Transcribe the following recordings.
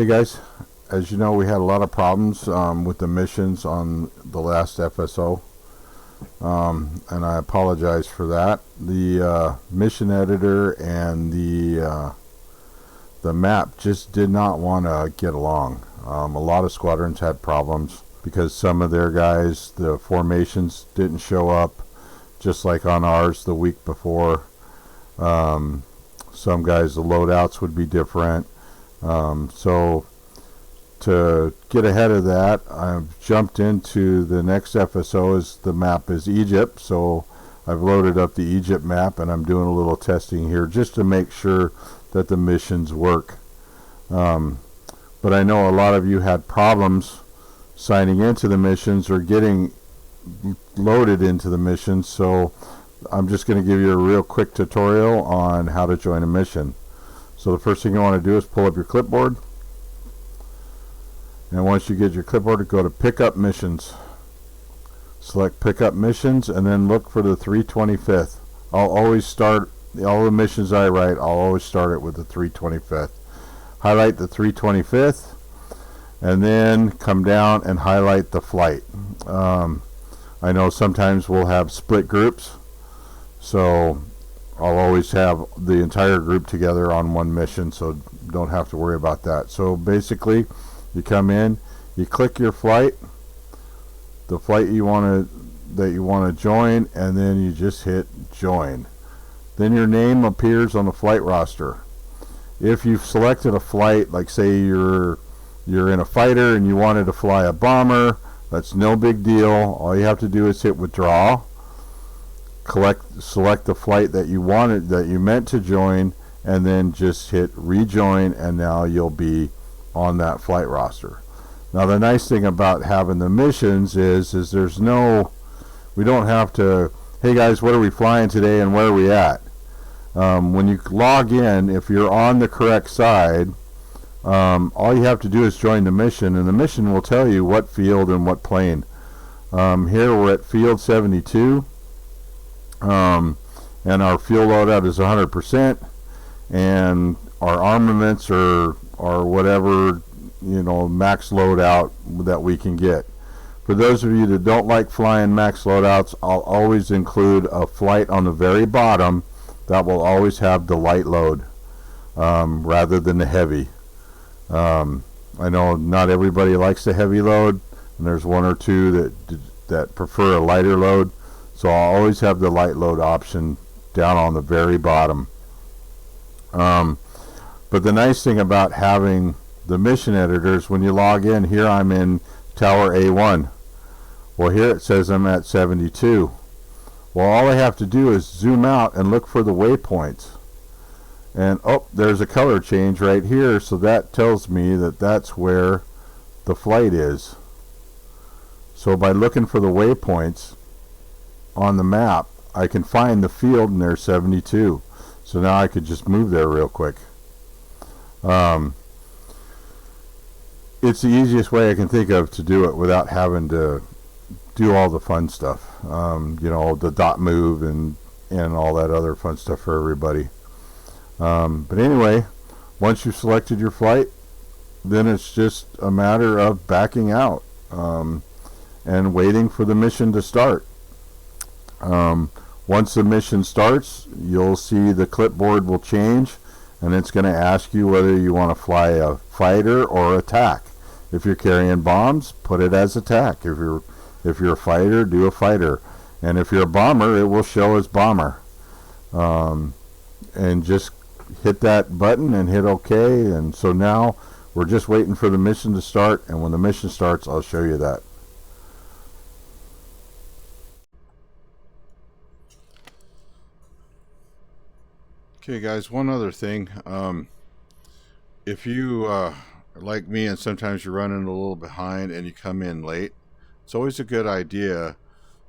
Hey guys, as you know, we had a lot of problems with the missions on the last FSO, and I apologize for that. The mission editor and the map just did not want to get along. A lot of squadrons had problems because some of their guys, the formations didn't show up, just like on ours the week before. Some guys, the loadouts would be different. So to get ahead of that, I've jumped into the next FSO. As the map is Egypt, so I've loaded up the Egypt map and I'm doing a little testing here just to make sure that the missions work. But I know a lot of you had problems signing into the missions or getting loaded into the missions, so I'm just going to give you a real quick tutorial on how to join a mission. So the first thing you want to do is pull up your clipboard, and once you get your clipboard, go to pick up missions, select pick up missions, and then look for the 325th. I'll always start all the missions I write, I'll always start it with the 325th. Highlight the 325th and then come down and highlight the flight. I know sometimes we'll have split groups, so I'll always have the entire group together on one mission, so don't have to worry about that. So basically, you come in, you click your flight, the flight that you want to join, and then you just hit join. Then your name appears on the flight roster. If you've selected a flight, like say you're in a fighter and you wanted to fly a bomber, that's no big deal. All you have to do is hit withdraw, select the flight that you meant to join, and then just hit rejoin, and now you'll be on that flight roster. Now the nice thing about having the missions is we don't have to, hey guys, what are we flying today and where are we at? When you log in, if you're on the correct side, all you have to do is join the mission, and the mission will tell you what field and what plane. Here we're at field 72, and our fuel loadout is 100%, and our armaments are whatever, max loadout that we can get. For those of you that don't like flying max loadouts, I'll always include a flight on the very bottom that will always have the light load rather than the heavy. I know not everybody likes the heavy load, and there's one or two that prefer a lighter load, so I'll always have the light load option down on the very bottom. But the nice thing about having the mission editors, when you log in, here I'm in Tower A1. Well, here it says I'm at 72. Well, all I have to do is zoom out and look for the waypoints. And there's a color change right here, so that tells me that that's where the flight is. So by looking for the waypoints on the map, I can find the field, and there's 72. So now I could just move there real quick. It's the easiest way I can think of to do it without having to do all the fun stuff. The dot move and all that other fun stuff for everybody. But anyway, once you've selected your flight, then it's just a matter of backing out and waiting for the mission to start. Once the mission starts, you'll see the clipboard will change, and it's going to ask you whether you want to fly a fighter or attack. If you're carrying bombs, put it as attack. If you're a fighter, do a fighter. And if you're a bomber, it will show as bomber. And just hit that button and hit OK. And so now we're just waiting for the mission to start, and when the mission starts, I'll show you that. Okay guys, one other thing. If you like me and sometimes you're running a little behind and you come in late, it's always a good idea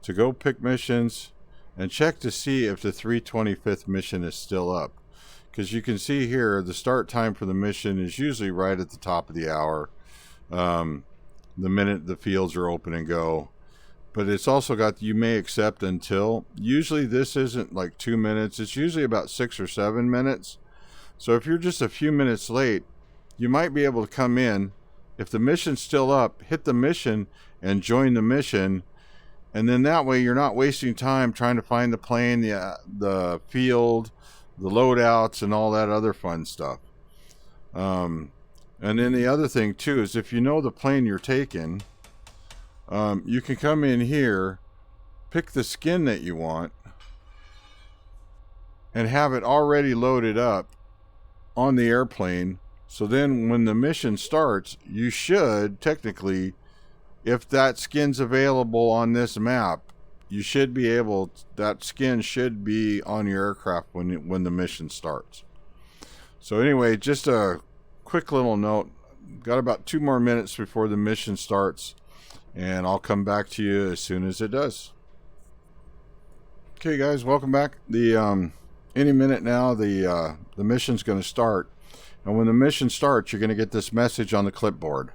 to go pick missions and check to see if the 325th mission is still up. Because you can see here, the start time for the mission is usually right at the top of the hour, the minute the fields are open and go. But it's also got you may accept until. Usually this isn't like 2 minutes. It's usually about 6 or 7 minutes. So if you're just a few minutes late, you might be able to come in. If the mission's still up, hit the mission and join the mission. And then that way you're not wasting time trying to find the plane, the field, the loadouts, and all that other fun stuff. And then the other thing too is if you know the plane you're taking, you can come in here, pick the skin that you want, and have it already loaded up on the airplane. So then when the mission starts, you should technically, if that skin's available on this map, you should be able, that skin should be on your aircraft when the mission starts. So anyway, just a quick little note. Got about 2 more minutes before the mission starts, and I'll come back to you as soon as it does. Okay guys, welcome back. Any minute now the mission's going to start, and when the mission starts, you're going to get this message on the clipboard.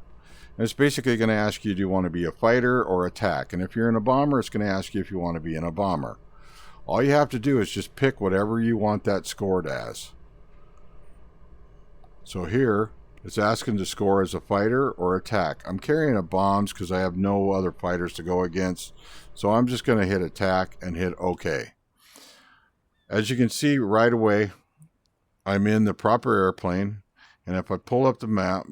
And it's basically going to ask you, do you want to be a fighter or attack? And if you're in a bomber, it's going to ask you if you want to be in a bomber. All you have to do is just pick whatever you want that scored as. So here, it's asking to score as a fighter or attack. I'm carrying a bombs because I have no other fighters to go against. So I'm just going to hit attack and hit OK. As you can see right away, I'm in the proper airplane. And if I pull up the map,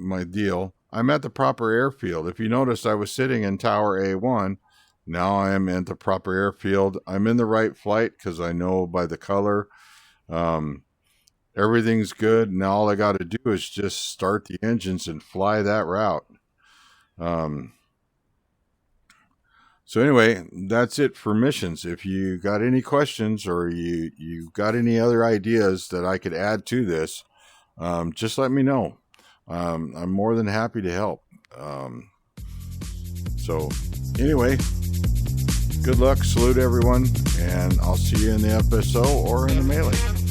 I'm at the proper airfield. If you notice, I was sitting in Tower A1. Now I am at the proper airfield. I'm in the right flight because I know by the color. Everything's good. Now all I got to do is just start the engines and fly that route. So anyway, that's it for missions. If you got any questions or you got any other ideas that I could add to this, just let me know. I'm more than happy to help. So anyway, good luck, salute everyone, and I'll see you in the FSO or in the melee.